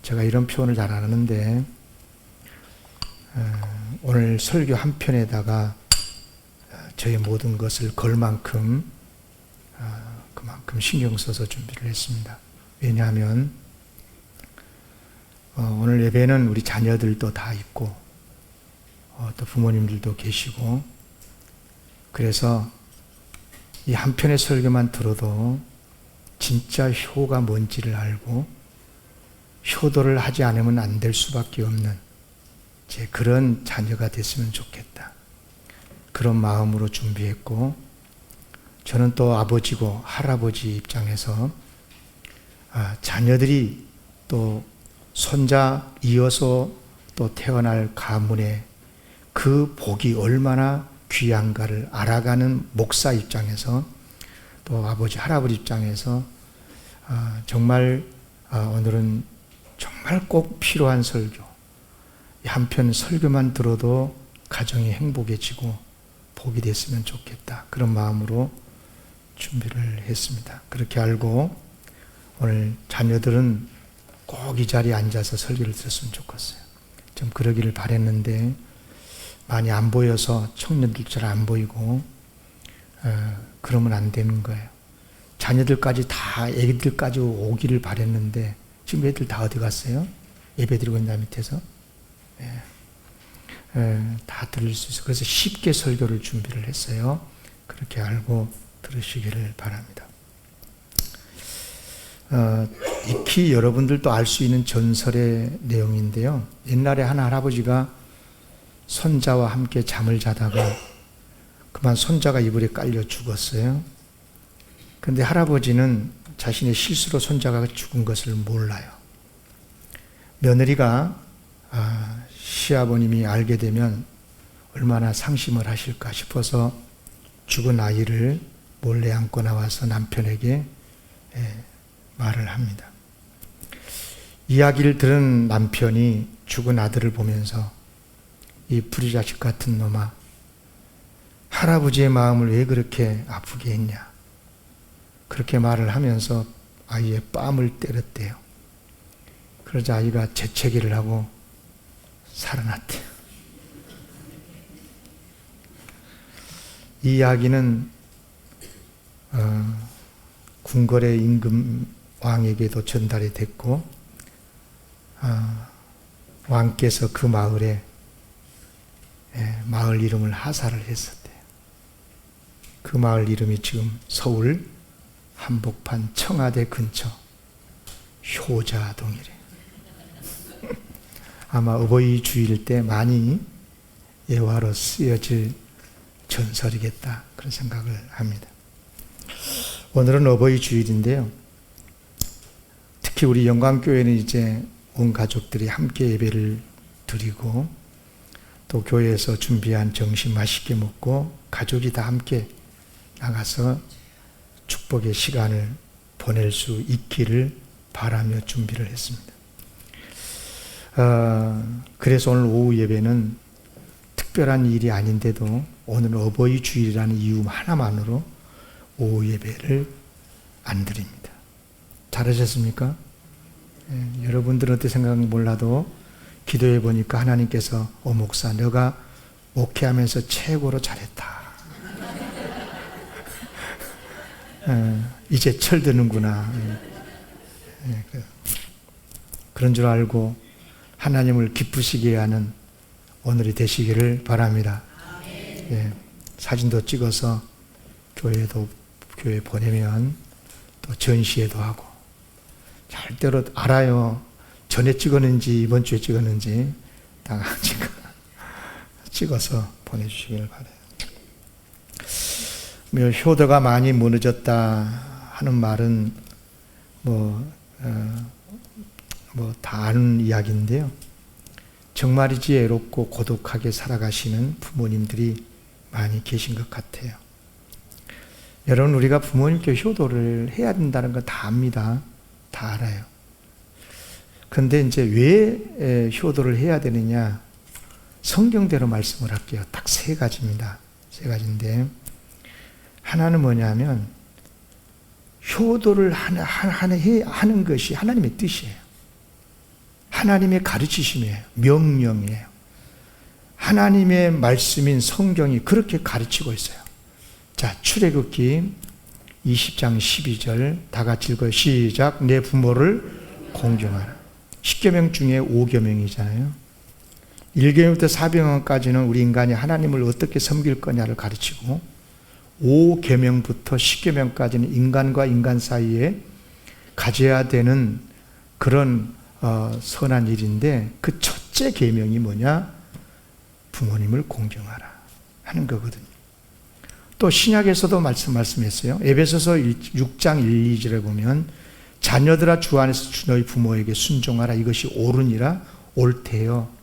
제가 이런 표현을 잘 안 하는데 오늘 설교 한 편에다가 저의 모든 것을 걸 만큼 그만큼 신경 써서 준비를 했습니다. 왜냐하면 오늘 예배는 우리 자녀들도 다 있고 또 부모님들도 계시고, 그래서 이 한 편의 설교만 들어도 진짜 효가 뭔지를 알고 효도를 하지 않으면 안 될 수밖에 없는 그런 자녀가 됐으면 좋겠다, 그런 마음으로 준비했고, 저는 또 아버지고 할아버지 입장에서 자녀들이 또 손자 이어서 또 태어날 가문에 그 복이 얼마나 귀한가를 알아가는 목사 입장에서, 또 아버지 할아버지 입장에서 정말 오늘은 정말 꼭 필요한 설교, 한편 설교만 들어도 가정이 행복해지고 복이 됐으면 좋겠다, 그런 마음으로 준비를 했습니다. 그렇게 알고 오늘 자녀들은 꼭 이 자리에 앉아서 설교를 들었으면 좋겠어요. 좀 그러기를 바랬는데 많이 안 보여서 청년들 잘 안 보이고 그러면 안 되는 거예요. 자녀들까지 다, 애기들까지 오기를 바랬는데 지금 애들 다 어디 갔어요? 예배 드리고 있나 밑에서? 다 들을 수 있어요. 그래서 쉽게 설교를 준비를 했어요. 그렇게 알고 들으시기를 바랍니다. 익히 여러분들도 알 수 있는 전설의 내용인데요. 옛날에 한 할아버지가 손자와 함께 잠을 자다가 그만 손자가 이불에 깔려 죽었어요. 그런데 할아버지는 자신의 실수로 손자가 죽은 것을 몰라요. 며느리가 시아버님이 알게 되면 얼마나 상심을 하실까 싶어서 죽은 아이를 몰래 안고 나와서 남편에게 말을 합니다. 이야기를 들은 남편이 죽은 아들을 보면서 이 불의자식 같은 놈아, 할아버지의 마음을 왜 그렇게 아프게 했냐, 그렇게 말을 하면서 아이의 뺨을 때렸대요. 그러자 아이가 재채기를 하고 살아났대요. 이 이야기는 궁궐의 임금 왕에게도 전달이 됐고, 왕께서 그 마을에 마을 이름을 하사를 했었대요. 그 마을 이름이 지금 서울 한복판 청와대 근처 효자동이래. 아마 어버이 주일 때 많이 예화로 쓰여질 전설이겠다, 그런 생각을 합니다. 오늘은 어버이 주일인데요. 특히 우리 영광교회는 이제 온 가족들이 함께 예배를 드리고 또 교회에서 준비한 점심 맛있게 먹고 가족이 다 함께 나가서 축복의 시간을 보낼 수 있기를 바라며 준비를 했습니다. 그래서 오늘 오후 예배는 특별한 일이 아닌데도 오늘 어버이 주일이라는 이유 하나만으로 오후 예배를 안 드립니다. 잘하셨습니까? 여러분들은 어떻게 생각하는지 몰라도 기도해 보니까 하나님께서 목사 너가 목회하면서 최고로 잘했다. 이제 철드는구나. 그런 줄 알고 하나님을 기쁘시게 하는 오늘이 되시기를 바랍니다. 사진도 찍어서 교회에 보내면 또 전시회도 하고, 절대로 알아요. 전에 찍었는지 이번 주에 찍었는지 다 찍어서 보내주시기를 바라요. 효도가 많이 무너졌다 하는 말은 다 아는 이야기인데요. 정말이지 외롭고 고독하게 살아가시는 부모님들이 많이 계신 것 같아요. 여러분, 우리가 부모님께 효도를 해야 된다는 거 다 압니다. 다 알아요. 그런데 이제 왜 효도를 해야 되느냐? 성경대로 말씀을 할게요. 딱 3가지입니다. 3가지인데, 하나는 뭐냐면 효도를 하는 것이 하나님의 뜻이에요. 하나님의 가르치심이에요. 명령이에요. 하나님의 말씀인 성경이 그렇게 가르치고 있어요. 자, 출애굽기 20장 12절 다 같이 읽어요. 시작. 내 부모를 공경하라. 10계명 중에 5계명이잖아요. 1계명부터 4계명까지는 우리 인간이 하나님을 어떻게 섬길 거냐를 가르치고 5계명부터 10계명까지는 인간과 인간 사이에 가져야 되는 그런 선한 일인데 그 첫째 계명이 뭐냐? 부모님을 공경하라 하는 거거든요. 또 신약에서도 말씀했어요. 에베소서 6장 1, 2절에 보면 자녀들아 주 안에서 너희 부모에게 순종하라. 이것이 옳으니라. 옳대요.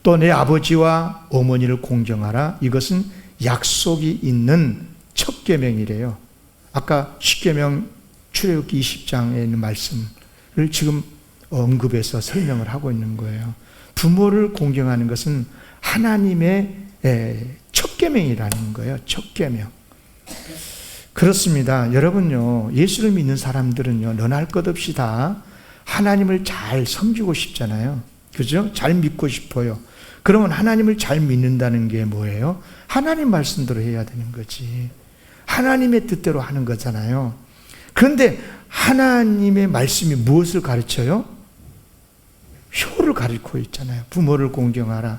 또 내 아버지와 어머니를 공경하라. 이것은 약속이 있는 첫 계명이래요. 아까 10계명 출애굽기 20장에 있는 말씀을 지금 언급해서 설명을 하고 있는 거예요. 부모를 공경하는 것은 하나님의 첫 계명이라는 거예요. 첫 계명. 그렇습니다. 여러분요, 예수를 믿는 사람들은요, 너나 할 것 없이 다 하나님을 잘 섬기고 싶잖아요. 그죠? 잘 믿고 싶어요. 그러면 하나님을 잘 믿는다는 게 뭐예요? 하나님 말씀대로 해야 되는 거지. 하나님의 뜻대로 하는 거잖아요. 그런데 하나님의 말씀이 무엇을 가르쳐요? 효를 가르치고 있잖아요. 부모를 공경하라.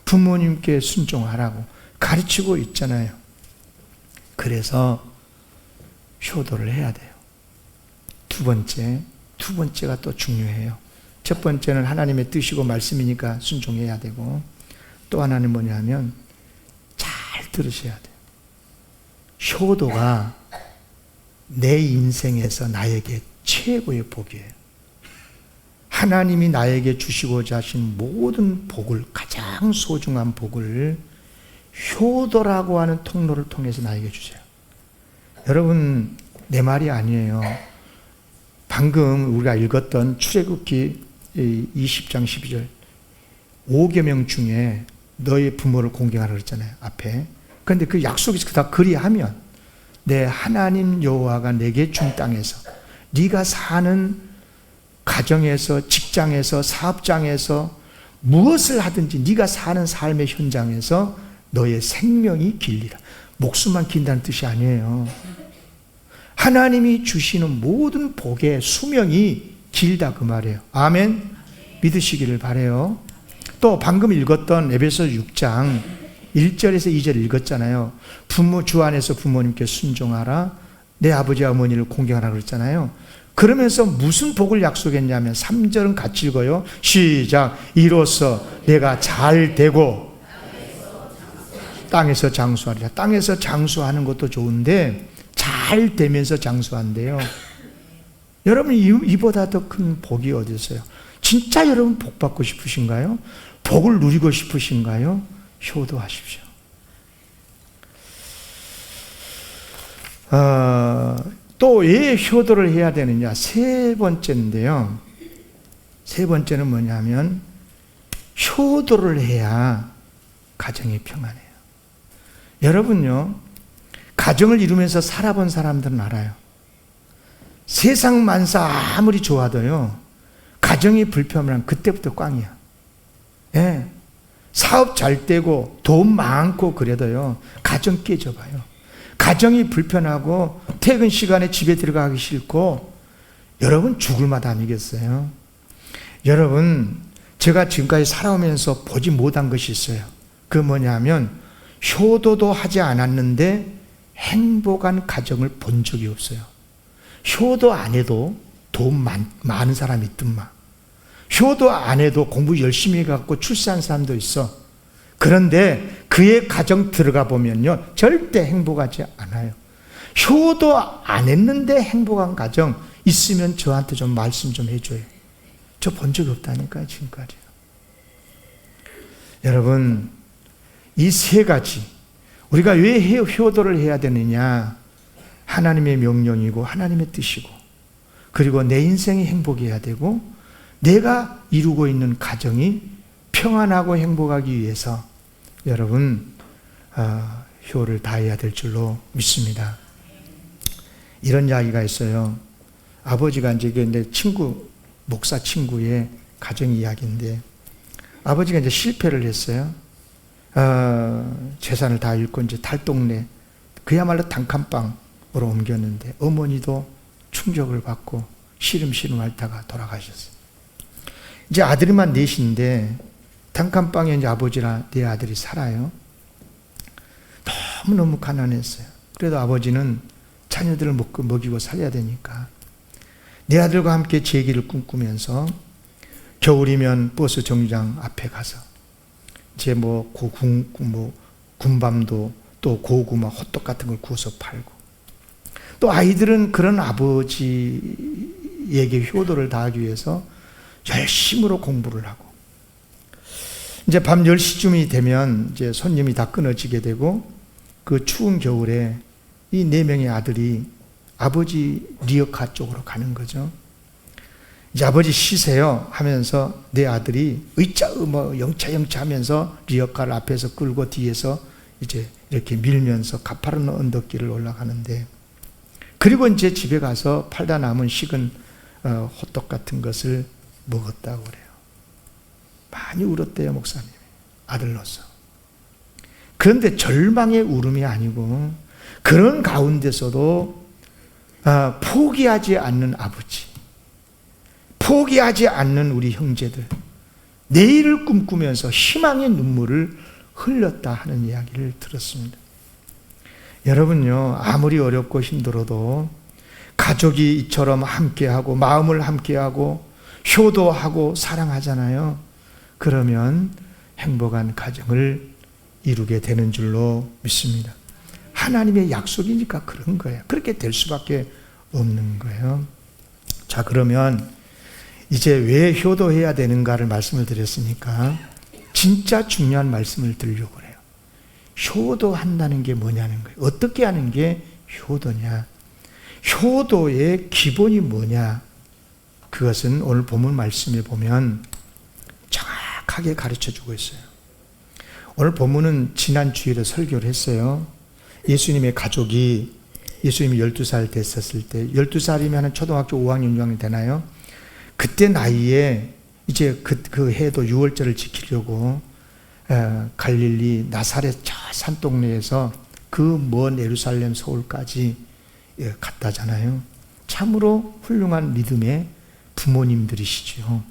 부모님께 순종하라고 가르치고 있잖아요. 그래서 효도를 해야 돼요. 두 번째가 또 중요해요. 첫 번째는 하나님의 뜻이고 말씀이니까 순종해야 되고, 또 하나는 뭐냐면 잘 들으셔야 돼요. 효도가 내 인생에서 나에게 최고의 복이에요. 하나님이 나에게 주시고자 하신 모든 복을, 가장 소중한 복을 효도라고 하는 통로를 통해서 나에게 주세요. 여러분, 내 말이 아니에요. 방금 우리가 읽었던 출애굽기 20장 12절 5계명 중에 너의 부모를 공경하라 그랬잖아요. 앞에. 그런데 그 약속이 다 그리하면 내 하나님 여호와가 내게 준 땅에서 네가 사는 가정에서, 직장에서, 사업장에서 무엇을 하든지 네가 사는 삶의 현장에서 너의 생명이 길리라. 목숨만 긴다는 뜻이 아니에요. 하나님이 주시는 모든 복의 수명이 길다 그 말이에요. 아멘. 믿으시기를 바라요. 또 방금 읽었던 에베소 6장 1절에서 2절 읽었잖아요. 부모 주 안에서 부모님께 순종하라. 내 아버지와 어머니를 공경하라 그랬잖아요. 그러면서 무슨 복을 약속했냐면 3절은 같이 읽어요. 시작. 이로써 내가 잘 되고 땅에서 장수하리라. 땅에서 장수하는 것도 좋은데 잘 되면서 장수한대요. 여러분, 이보다 더 큰 복이 어디 있어요? 진짜 여러분 복 받고 싶으신가요? 복을 누리고 싶으신가요? 효도하십시오. 또 왜 효도를 해야 되느냐? 세 번째인데요. 세 번째는 뭐냐면 효도를 해야 가정이 평안해요. 여러분요, 가정을 이루면서 살아본 사람들은 알아요. 세상 만사 아무리 좋아도요, 가정이 불편하면 그때부터 꽝이야. 예. 사업 잘 되고 돈 많고 그래도요, 가정 깨져봐요. 가정이 불편하고 퇴근 시간에 집에 들어가기 싫고, 여러분 죽을 맛 아니겠어요? 여러분, 제가 지금까지 살아오면서 보지 못한 것이 있어요. 그 뭐냐면 효도도 하지 않았는데 행복한 가정을 본 적이 없어요. 효도 안 해도 돈 많은 사람이 있더만, 효도 안 해도 공부 열심히 해갖고 출세한 사람도 있어. 그런데 그의 가정 들어가 보면요, 절대 행복하지 않아요. 효도 안 했는데 행복한 가정 있으면 저한테 좀 말씀 좀 해줘요. 저 본 적이 없다니까요, 지금까지. 여러분, 이 세 가지, 우리가 왜 효도를 해야 되느냐? 하나님의 명령이고 하나님의 뜻이고, 그리고 내 인생이 행복해야 되고, 내가 이루고 있는 가정이 평안하고 행복하기 위해서 여러분 효를 다해야 될 줄로 믿습니다. 이런 이야기가 있어요. 아버지가 이제 내 친구, 목사 친구의 가정 이야기인데, 아버지가 이제 실패를 했어요. 재산을 다 잃고 이제 달동네, 그야말로 단칸방으로 옮겼는데, 어머니도 충격을 받고 시름시름 앓다가 돌아가셨어요. 이제 아들만 넷인데, 단칸방에 이제 아버지랑 네 아들이 살아요. 너무너무 가난했어요. 그래도 아버지는 자녀들을 먹이고 살려야 되니까 네 아들과 함께 재기를 꿈꾸면서 겨울이면 버스 정류장 앞에 가서 이제 군밤도 또 고구마, 호떡 같은 걸 구워서 팔고, 또 아이들은 그런 아버지에게 효도를 다하기 위해서 열심으로 공부를 하고, 이제 밤 10시쯤이 되면 이제 손님이 다 끊어지게 되고, 그 추운 겨울에 이 4명의 아들이 아버지 리어카 쪽으로 가는 거죠. 이제 아버지 쉬세요 하면서 내 아들이 영차 하면서 리어카를 앞에서 끌고 뒤에서 이제 이렇게 밀면서 가파른 언덕길을 올라가는데, 그리고 이제 집에 가서 팔다 남은 식은 호떡 같은 것을 먹었다고 그래요. 많이 울었대요, 목사님. 아들로서. 그런데 절망의 울음이 아니고, 그런 가운데서도 포기하지 않는 아버지, 포기하지 않는 우리 형제들, 내일을 꿈꾸면서 희망의 눈물을 흘렸다 하는 이야기를 들었습니다. 여러분요, 아무리 어렵고 힘들어도 가족이 이처럼 함께하고 마음을 함께하고 효도하고 사랑하잖아요. 그러면 행복한 가정을 이루게 되는 줄로 믿습니다. 하나님의 약속이니까 그런 거예요. 그렇게 될 수밖에 없는 거예요. 자, 그러면 이제 왜 효도해야 되는가를 말씀을 드렸으니까 진짜 중요한 말씀을 드리려고 해요. 효도한다는 게 뭐냐는 거예요. 어떻게 하는 게 효도냐? 효도의 기본이 뭐냐? 그것은 오늘 본문 말씀에 보면 정확하게 가르쳐주고 있어요. 오늘 본문은 지난 주일에 설교를 했어요. 예수님의 가족이, 예수님이 12살 됐었을 때, 12살이면 초등학교 5학년, 6학년 되나요? 그때 나이에 이제 그 해도 유월절을 지키려고 갈릴리 나사렛 저 산동네에서 그 먼 예루살렘 서울까지 갔다잖아요. 참으로 훌륭한 믿음의 부모님들이시죠.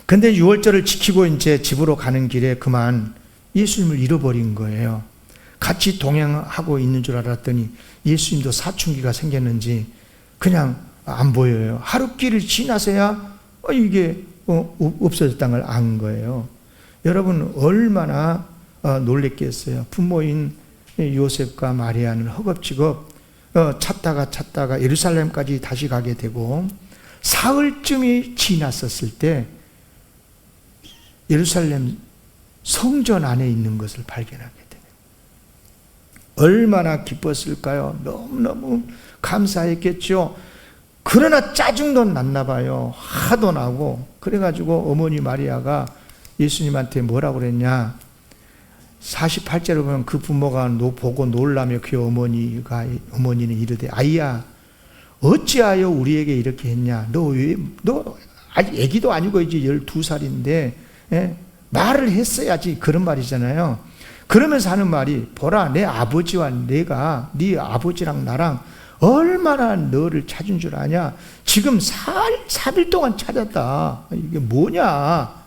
근데 유월절을 지키고 이제 집으로 가는 길에 그만 예수님을 잃어버린 거예요. 같이 동행하고 있는 줄 알았더니 예수님도 사춘기가 생겼는지 그냥 안 보여요. 하루길을 지나서야 이게 없어졌다는 걸 안 거예요. 여러분 얼마나 놀랬겠어요. 부모인 요셉과 마리아는 허겁지겁 찾다가 예루살렘까지 다시 가게 되고, 사흘쯤이 지났었을 때 예루살렘 성전 안에 있는 것을 발견하게 돼요. 얼마나 기뻤을까요? 너무너무 감사했겠죠. 그러나 짜증도 났나 봐요. 화도 나고. 그래가지고 어머니 마리아가 예수님한테 뭐라고 그랬냐? 48절을 보면 그 부모가 보고 놀라며 그 어머니는 이르되, 아이야 어찌하여 우리에게 이렇게 했냐? 너 아직 애기도 아니고 이제 12살인데 말을 했어야지, 그런 말이잖아요. 그러면서 하는 말이, 보라 내 아버지와 내가 네 아버지랑 나랑 얼마나 너를 찾은 줄 아냐? 지금 4일 동안 찾았다. 이게 뭐냐?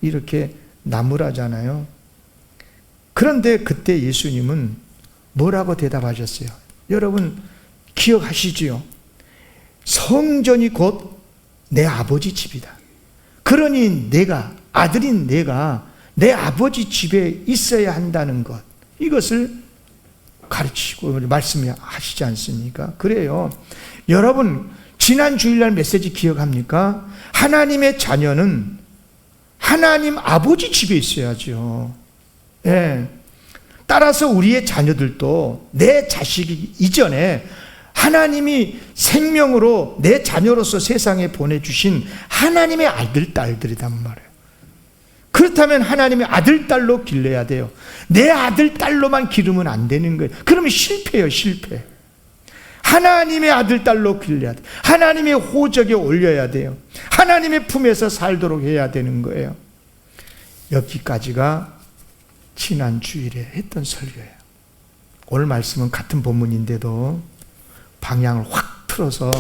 이렇게 나무라잖아요. 그런데 그때 예수님은 뭐라고 대답하셨어요? 여러분 기억하시지요? 성전이 곧 내 아버지 집이다. 그러니 아들인 내가 내 아버지 집에 있어야 한다는 것, 이것을 가르치고 말씀하시지 않습니까? 그래요. 여러분 지난 주일날 메시지 기억합니까? 하나님의 자녀는 하나님 아버지 집에 있어야죠. 예. 따라서 우리의 자녀들도 내 자식이 이전에 하나님이 생명으로 내 자녀로서 세상에 보내주신 하나님의 아들, 딸들이란 말이에요. 그렇다면 하나님의 아들, 딸로 길러야 돼요. 내 아들, 딸로만 기르면 안 되는 거예요. 그러면 실패예요, 실패. 하나님의 아들, 딸로 길러야 돼. 하나님의 호적에 올려야 돼요. 하나님의 품에서 살도록 해야 되는 거예요. 여기까지가 지난 주일에 했던 설교예요. 오늘 말씀은 같은 본문인데도 방향을 확 틀어서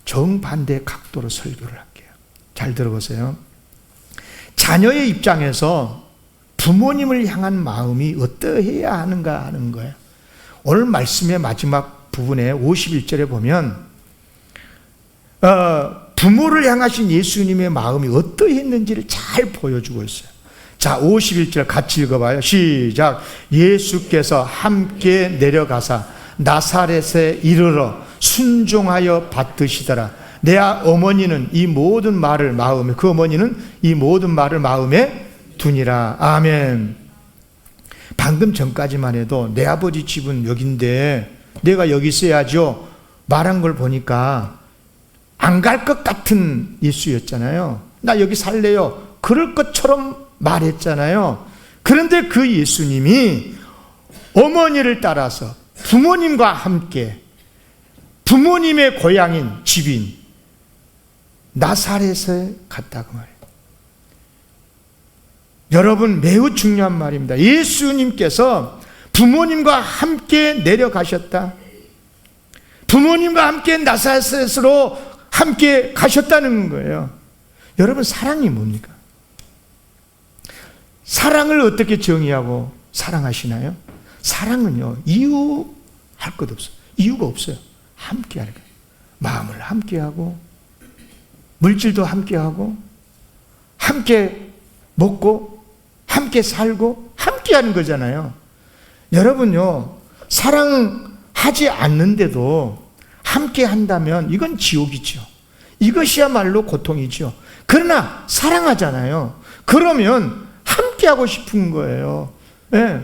정반대 각도로 설교를 할게요. 잘 들어보세요. 자녀의 입장에서 부모님을 향한 마음이 어떠해야 하는가 하는 거예요. 오늘 말씀의 마지막 부분에 51절에 보면 부모를 향하신 예수님의 마음이 어떠했는지를 잘 보여주고 있어요. 자, 51절 같이 읽어봐요. 시작. 예수께서 함께 내려가사 나사렛에 이르러 순종하여 받드시더라. 내 어머니는 이 모든 말을 마음에, 그 어머니는 이 모든 말을 마음에 두니라. 아멘. 방금 전까지만 해도 내 아버지 집은 여긴데 내가 여기 있어야죠 말한 걸 보니까 안 갈 것 같은 예수였잖아요. 나 여기 살래요 그럴 것처럼 말했잖아요. 그런데 그 예수님이 어머니를 따라서 부모님과 함께 부모님의 고향인 집인 나사렛에 갔다고 말해요. 여러분, 매우 중요한 말입니다. 예수님께서 부모님과 함께 내려가셨다. 부모님과 함께 나사렛으로 함께 가셨다는 거예요. 여러분, 사랑이 뭡니까? 사랑을 어떻게 정의하고 사랑하시나요? 사랑은요, 이유할 것 없어요. 이유가 없어요. 함께 하는 거예요. 마음을 함께 하고, 물질도 함께 하고, 함께 먹고, 함께 살고, 함께 하는 거잖아요. 여러분요, 사랑하지 않는데도 함께 한다면 이건 지옥이죠. 이것이야말로 고통이죠. 그러나 사랑하잖아요. 그러면 함께 하고 싶은 거예요. 네.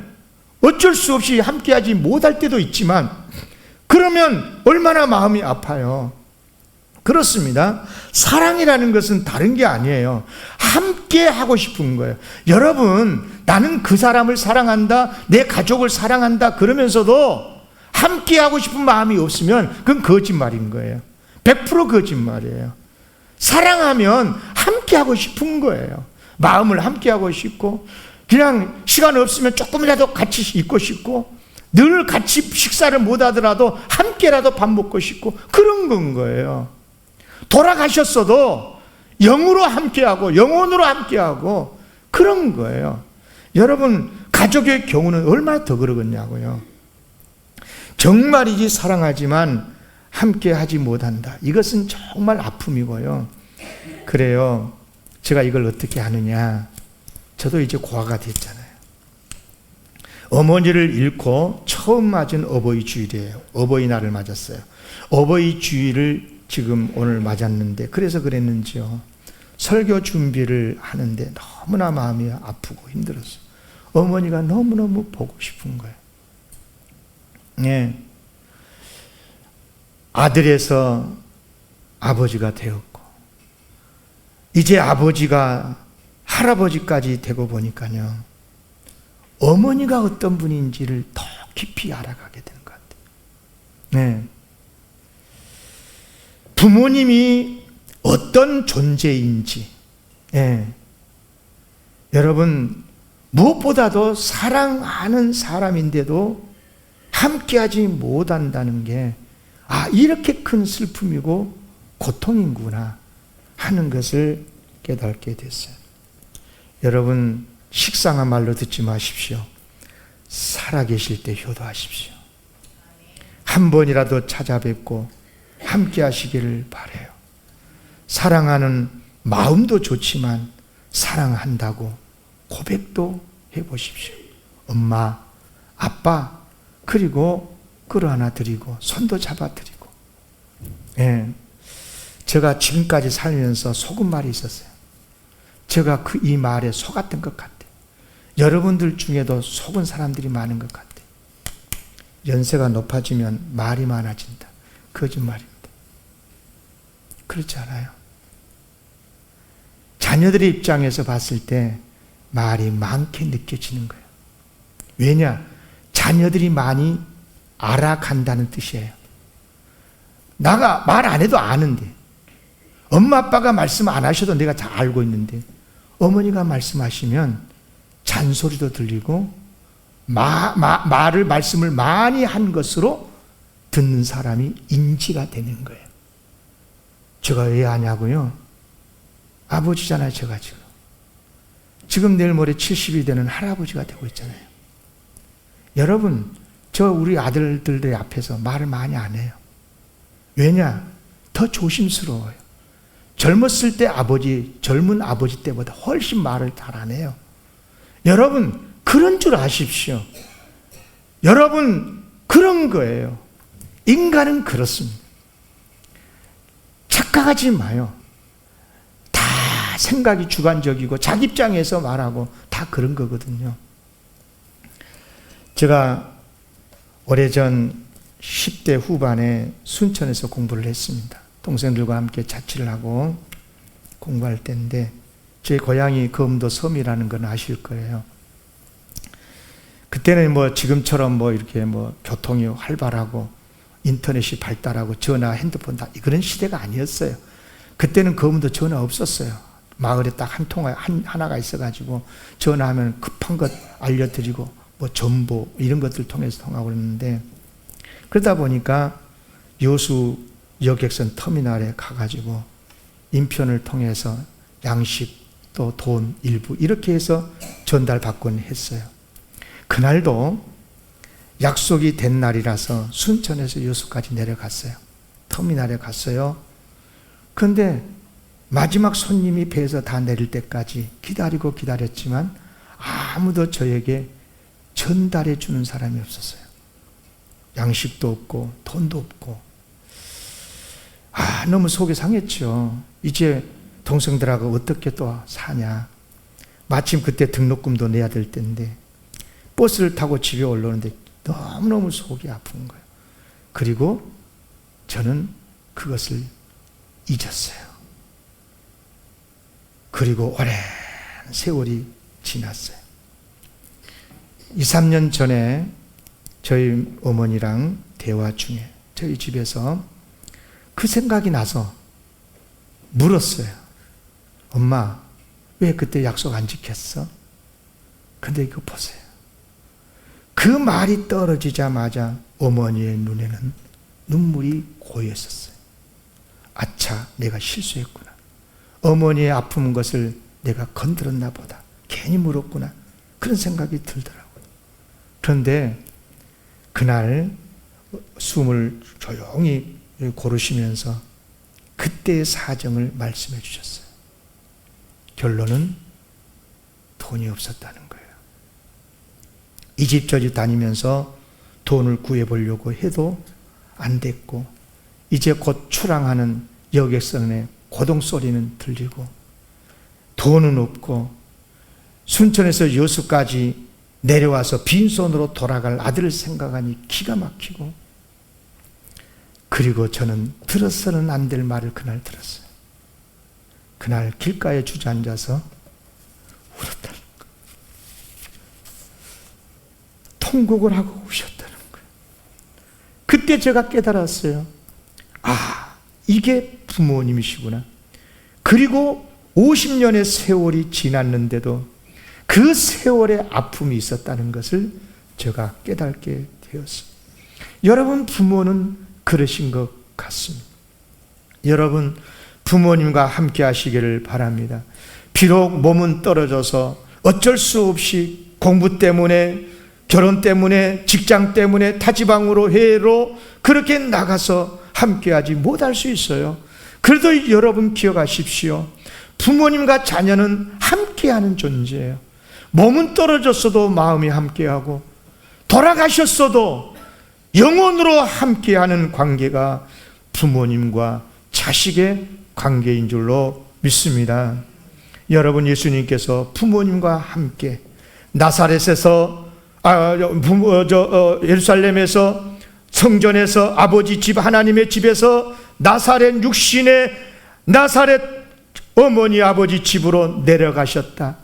어쩔 수 없이 함께 하지 못할 때도 있지만 그러면 얼마나 마음이 아파요. 그렇습니다. 사랑이라는 것은 다른 게 아니에요. 함께 하고 싶은 거예요. 여러분, 나는 그 사람을 사랑한다, 내 가족을 사랑한다 그러면서도 함께 하고 싶은 마음이 없으면 그건 거짓말인 거예요. 100% 거짓말이에요. 사랑하면 함께 하고 싶은 거예요. 마음을 함께 하고 싶고, 그냥 시간 없으면 조금이라도 같이 있고 싶고, 늘 같이 식사를 못 하더라도 함께라도 밥 먹고 싶고, 그런 건 거예요. 돌아가셨어도 영으로 함께하고 영혼으로 함께하고 그런 거예요. 여러분, 가족의 경우는 얼마나 더 그러겠냐고요. 정말이지 사랑하지만 함께하지 못한다. 이것은 정말 아픔이고요. 그래요. 제가 이걸 어떻게 하느냐. 저도 이제 고아가 됐잖아요. 어머니를 잃고 처음 맞은 어버이 주일이에요. 어버이날을 맞았어요. 어버이 주일을 지금 오늘 맞았는데, 그래서 그랬는지요, 설교 준비를 하는데 너무나 마음이 아프고 힘들었어요. 어머니가 너무너무 보고 싶은 거예요. 네. 아들에서 아버지가 되었고, 이제 아버지가 할아버지까지 되고 보니까요, 어머니가 어떤 분인지를 더 깊이 알아가게 되는 것 같아요. 네. 부모님이 어떤 존재인지, 여러분, 무엇보다도 사랑하는 사람인데도 함께하지 못한다는 게, 이렇게 큰 슬픔이고 고통이구나 하는 것을 깨닫게 됐어요. 여러분, 식상한 말로 듣지 마십시오. 살아계실 때 효도하십시오. 한 번이라도 찾아뵙고 함께 하시기를 바라요. 사랑하는 마음도 좋지만 사랑한다고 고백도 해보십시오. 엄마, 아빠, 그리고 끌어안아 드리고 손도 잡아 드리고. 제가 지금까지 살면서 속은 말이 있었어요. 제가 이 말에 속았던 것 같아요. 여러분들 중에도 속은 사람들이 많은 것 같아요. 연세가 높아지면 말이 많아진다. 거짓말입니다. 그렇지 않아요. 자녀들의 입장에서 봤을 때 말이 많게 느껴지는 거예요. 왜냐? 자녀들이 많이 알아간다는 뜻이에요. 나가 말 안 해도 아는데, 엄마 아빠가 말씀 안 하셔도 내가 다 알고 있는데, 어머니가 말씀하시면 잔소리도 들리고 말씀을 많이 한 것으로 듣는 사람이 인지가 되는 거예요. 제가 왜 하냐고요? 아버지잖아요. 제가 지금 내일 모레 70이 되는 할아버지가 되고 있잖아요. 여러분, 우리 아들들 앞에서 말을 많이 안 해요. 왜냐? 더 조심스러워요. 젊었을 때 젊은 아버지 때보다 훨씬 말을 잘 안 해요. 여러분, 그런 줄 아십시오. 여러분, 그런 거예요. 인간은 그렇습니다. 착각하지 마요. 다 생각이 주관적이고 자기 입장에서 말하고 다 그런 거거든요. 제가 오래전 10대 후반에 순천에서 공부를 했습니다. 동생들과 함께 자취를 하고 공부할 때인데, 제 고향이 검도 섬이라는 건 아실 거예요. 그때는 지금처럼 이렇게 교통이 활발하고 인터넷이 발달하고 전화, 핸드폰 다 그런 시대가 아니었어요. 그때는 검도 전화 없었어요. 마을에 딱 하나가 있어가지고 전화하면 급한 것 알려드리고 정보 이런 것들 통해서 통하고 그랬는데, 그러다 보니까 여수 여객선 터미널에 가가지고 인편을 통해서 양식 또 돈 일부 이렇게 해서 전달받곤 했어요. 그날도 약속이 된 날이라서 순천에서 여수까지 내려갔어요. 터미널에 갔어요. 그런데 마지막 손님이 배에서 다 내릴 때까지 기다렸지만 아무도 저에게 전달해 주는 사람이 없었어요. 양식도 없고 돈도 없고, 너무 속이 상했죠. 이제 동생들하고 어떻게 또 사냐. 마침 그때 등록금도 내야 될 때인데 버스를 타고 집에 올라오는데 너무너무 속이 아픈 거예요. 그리고 저는 그것을 잊었어요. 그리고 오랜 세월이 지났어요. 2, 3년 전에 저희 어머니랑 대화 중에 저희 집에서 그 생각이 나서 물었어요. 엄마, 왜 그때 약속 안 지켰어? 근데 이거 보세요. 그 말이 떨어지자마자 어머니의 눈에는 눈물이 고였었어요. 아차, 내가 실수했구나. 어머니의 아픈 것을 내가 건드렸나 보다. 괜히 물었구나. 그런 생각이 들더라고요. 그런데 그날 숨을 조용히 고르시면서 그때의 사정을 말씀해 주셨어요. 결론은 돈이 없었다는 거예요. 이 집 저 집 다니면서 돈을 구해보려고 해도 안 됐고, 이제 곧 출항하는 여객선의 고동소리는 들리고 돈은 없고, 순천에서 여수까지 내려와서 빈손으로 돌아갈 아들을 생각하니 기가 막히고, 그리고 저는 들어서는 안 될 말을 그날 들었어요. 그날 길가에 주저앉아서 울었다는 거예요. 통곡을 하고 우셨다는 거예요. 그때 제가 깨달았어요. 이게 부모님이시구나. 그리고 50년의 세월이 지났는데도 그 세월의 아픔이 있었다는 것을 제가 깨닫게 되었어요. 여러분, 부모는 그러신 것 같습니다. 여러분, 부모님과 함께 하시기를 바랍니다. 비록 몸은 떨어져서 어쩔 수 없이 공부 때문에, 결혼 때문에, 직장 때문에 타지방으로 해외로 그렇게 나가서 함께하지 못할 수 있어요. 그래도 여러분 기억하십시오. 부모님과 자녀는 함께하는 존재예요. 몸은 떨어졌어도 마음이 함께하고, 돌아가셨어도 영원으로 함께하는 관계가 부모님과 자식의 관계인 줄로 믿습니다. 여러분, 예수님께서 부모님과 함께 나사렛에서 예루살렘에서 성전에서 아버지 집 하나님의 집에서 나사렛 육신의 나사렛 어머니 아버지 집으로 내려가셨다.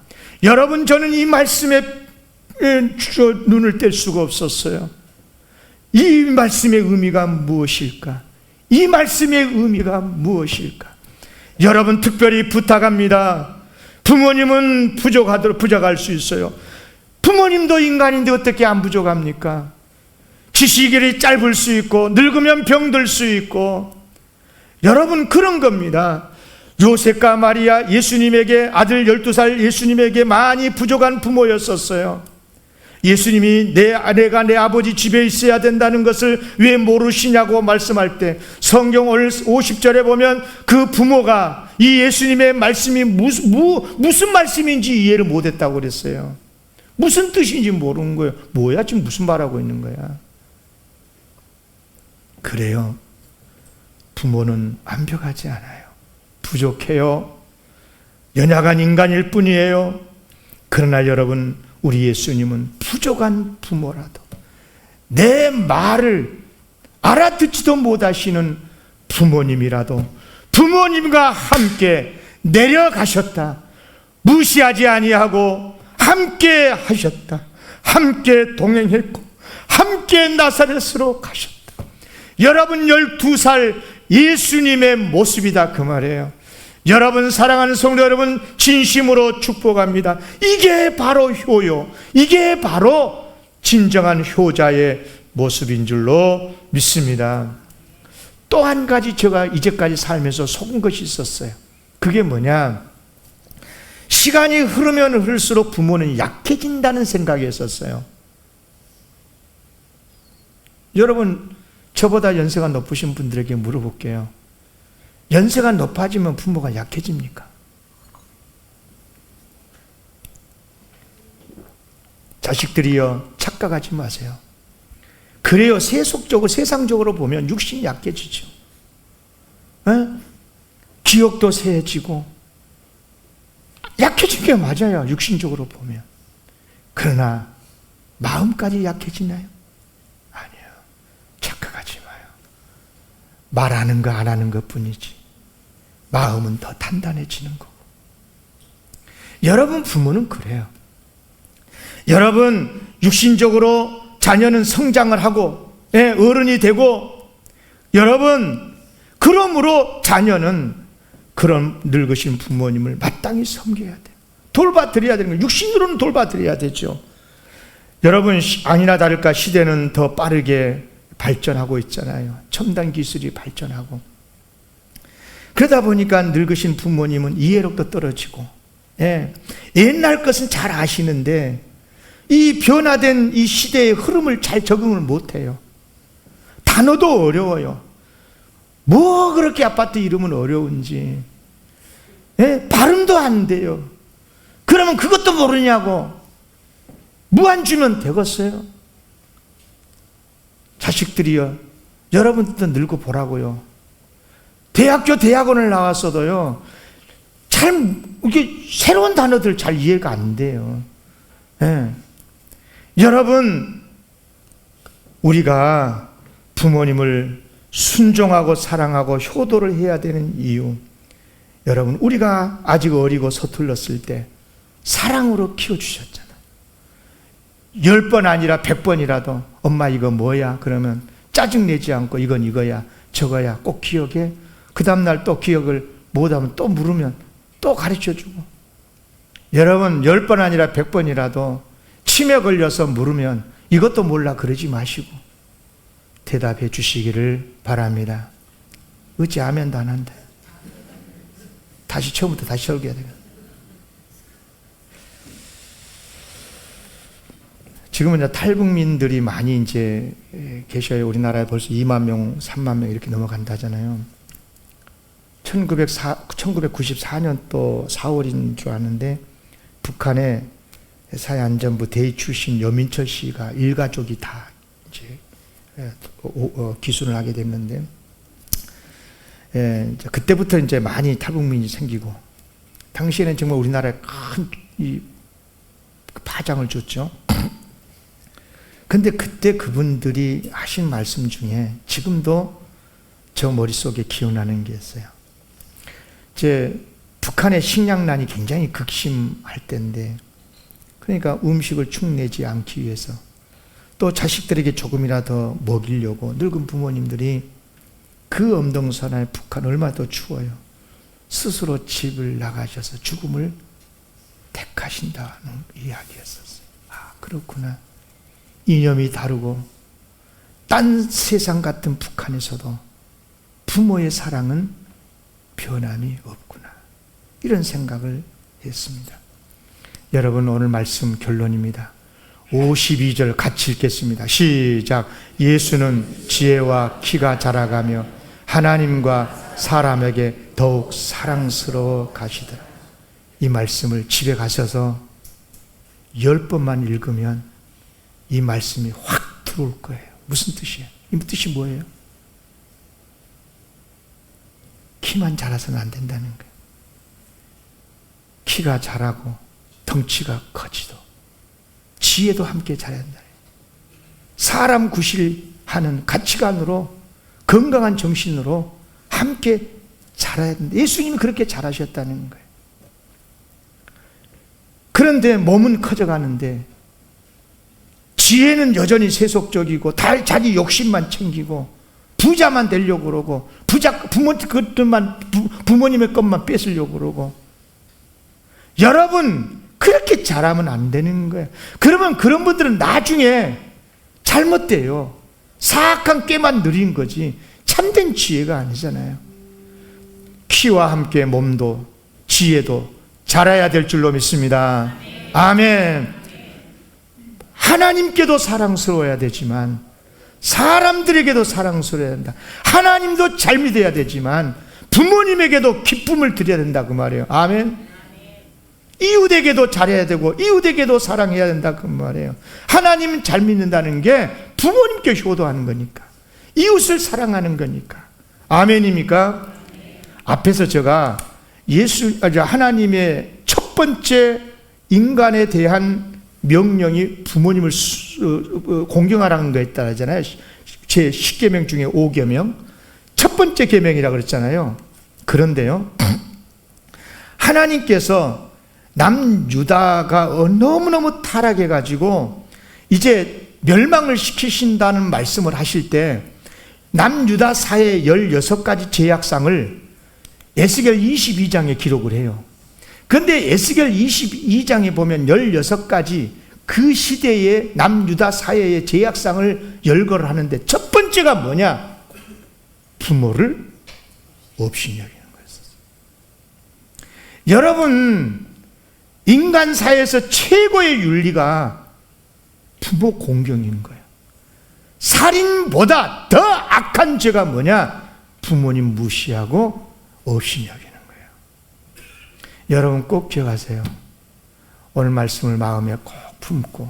여러분, 저는 이 말씀에 눈을 뗄 수가 없었어요. 이 말씀의 의미가 무엇일까? 이 말씀의 의미가 무엇일까? 여러분, 특별히 부탁합니다. 부모님은 부족할 수 있어요. 부모님도 인간인데 어떻게 안 부족합니까? 지식이 짧을 수 있고 늙으면 병들 수 있고, 여러분, 그런 겁니다. 요셉과 마리아, 예수님에게, 아들 12살 예수님에게 많이 부족한 부모였었어요. 예수님이 내가 내 아버지 집에 있어야 된다는 것을 왜 모르시냐고 말씀할 때 성경 50절에 보면 그 부모가 이 예수님의 말씀이 무슨 말씀인지 이해를 못했다고 그랬어요. 무슨 뜻인지 모르는 거예요. 뭐야, 지금 무슨 말하고 있는 거야? 그래요. 부모는 완벽하지 않아요. 부족해요. 연약한 인간일 뿐이에요. 그러나 여러분, 우리 예수님은 부족한 부모라도, 내 말을 알아듣지도 못하시는 부모님이라도 부모님과 함께 내려가셨다. 무시하지 아니하고 함께 하셨다. 함께 동행했고 함께 나사렛으로 가셨다. 여러분, 12살 예수님의 모습이다, 그 말이에요. 여러분, 사랑하는 성도 여러분, 진심으로 축복합니다. 이게 바로 효요, 이게 바로 진정한 효자의 모습인 줄로 믿습니다. 또 한 가지 제가 이제까지 살면서 속은 것이 있었어요. 그게 뭐냐? 시간이 흐르면 흐를수록 부모는 약해진다는 생각이 있었어요. 여러분, 저보다 연세가 높으신 분들에게 물어볼게요. 연세가 높아지면 부모가 약해집니까? 자식들이여, 착각하지 마세요. 그래요, 세상적으로 보면 육신이 약해지죠. 기억도 세해지고 약해진 게 맞아요, 육신적으로 보면. 그러나 마음까지 약해지나요? 아니요. 착각하지 마요. 말하는 거 안 하는 것 뿐이지 마음은 더 단단해지는 거고. 여러분, 부모는 그래요. 여러분, 육신적으로 자녀는 성장을 하고 어른이 되고, 여러분, 그러므로 자녀는 그런 늙으신 부모님을 마땅히 섬겨야 돼요. 돌봐드려야 되는 거예요. 육신으로는 돌봐드려야 되죠. 여러분, 아니나 다를까 시대는 더 빠르게 발전하고 있잖아요. 첨단 기술이 발전하고. 그러다 보니까 늙으신 부모님은 이해력도 떨어지고, 옛날 것은 잘 아시는데 이 변화된 이 시대의 흐름을 잘 적응을 못해요. 단어도 어려워요. 뭐 그렇게 아파트 이름은 어려운지. 발음도 안 돼요. 그러면 그것도 모르냐고. 무한 주면 되겠어요? 자식들이요, 여러분들도 늙어 보라고요. 대학원을 나왔어도요, 이게 새로운 단어들 잘 이해가 안 돼요. 여러분, 우리가 부모님을 순종하고 사랑하고 효도를 해야 되는 이유, 여러분, 우리가 아직 어리고 서툴렀을 때 사랑으로 키워주셨잖아요. 10번 아니라 100번이라도 엄마 이거 뭐야? 그러면 짜증내지 않고 이건 이거야, 저거야, 꼭 기억해. 그 다음날 또 기억을 못하면 또 물으면 또 가르쳐주고. 여러분, 10번 아니라 100번이라도 치매 걸려서 물으면 이것도 몰라 그러지 마시고 대답해 주시기를 바랍니다. 어찌 아멘도 안 한다. 다시 처음부터 다시 설교해야 되겠다. 지금은 이제 탈북민들이 많이 이제 계셔요. 우리나라에 벌써 2만 명, 3만 명 이렇게 넘어간다잖아요. 1994년 4월인 줄 아는데 북한의 사회안전부 대위 출신 여민철 씨가 일가족이 다 이제 기순을 하게 됐는데, 그때부터 이제 많이 탈북민이 생기고, 당시에는 정말 우리나라에 큰 파장을 줬죠. 근데 그때 그분들이 하신 말씀 중에 지금도 저 머릿속에 기억나는 게 있어요. 이제 북한의 식량난이 굉장히 극심할 때인데, 그러니까 음식을 축내지 않기 위해서 또 자식들에게 조금이라도 먹이려고 늙은 부모님들이 그 엄동선의 북한 얼마나 더 추워요. 스스로 집을 나가셔서 죽음을 택하신다는 이야기였었어요. 아, 그렇구나. 이념이 다르고 딴 세상 같은 북한에서도 부모의 사랑은 변함이 없구나. 이런 생각을 했습니다. 여러분, 오늘 말씀 결론입니다. 52절 같이 읽겠습니다. 시작. 예수는 지혜와 키가 자라가며 하나님과 사람에게 더욱 사랑스러워 가시더라. 이 말씀을 집에 가셔서 10번만 읽으면 이 말씀이 확 들어올 거예요. 무슨 뜻이에요? 이 뜻이 뭐예요? 키만 자라서는 안 된다는 거예요. 키가 자라고 덩치가 커지도 지혜도 함께 자라야 된다. 사람 구실하는 가치관으로 건강한 정신으로 함께 자라야 된다. 예수님이 그렇게 자라셨다는 거예요. 그런데 몸은 커져가는데 지혜는 여전히 세속적이고 자기 욕심만 챙기고 부자만 되려고 그러고 부모님의 것만 뺏으려고 그러고. 여러분, 그렇게 자라면 안 되는 거예요. 그러면 그런 분들은 나중에 잘못돼요. 사악한 꾀만 누린 거지 참된 지혜가 아니잖아요. 키와 함께 몸도 지혜도 자라야 될 줄로 믿습니다. 아멘. 하나님께도 사랑스러워야 되지만 사람들에게도 사랑스러워야 된다. 하나님도 잘 믿어야 되지만 부모님에게도 기쁨을 드려야 된다, 그 말이에요. 아멘. 이웃에게도 잘해야 되고 이웃에게도 사랑해야 된다, 그 말이에요. 하나님은 잘 믿는다는 게 부모님께 효도하는 거니까, 이웃을 사랑하는 거니까. 아멘입니까? 앞에서 제가 하나님의 첫 번째 인간에 대한 명령이 부모님을 공경하라는 거 있다 하잖아요. 제 10계명 중에 5계명 첫 번째 계명이라고 그랬잖아요. 그런데요, 하나님께서 남유다가 너무너무 타락해가지고 이제 멸망을 시키신다는 말씀을 하실 때 남유다 사의 16가지 제약상을 에스겔 22장에 기록을 해요. 그런데 에스겔 22장에 보면 16가지 그 시대의 남유다 사회의 제약상을 열거를 하는데 첫 번째가 뭐냐? 부모를 없이 여기는 거였어요. 여러분, 인간 사회에서 최고의 윤리가 부모 공경인 거예요. 살인보다 더 악한 죄가 뭐냐? 부모님 무시하고 없이 여기는 거예요. 여러분 꼭 기억하세요. 오늘 말씀을 마음에 꼭 품고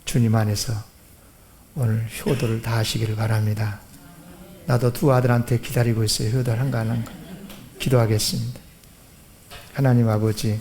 주님 안에서 오늘 효도를 다 하시기를 바랍니다. 나도 두 아들한테 기다리고 있어요. 효도를 한가 안 한가. 기도하겠습니다. 하나님 아버지,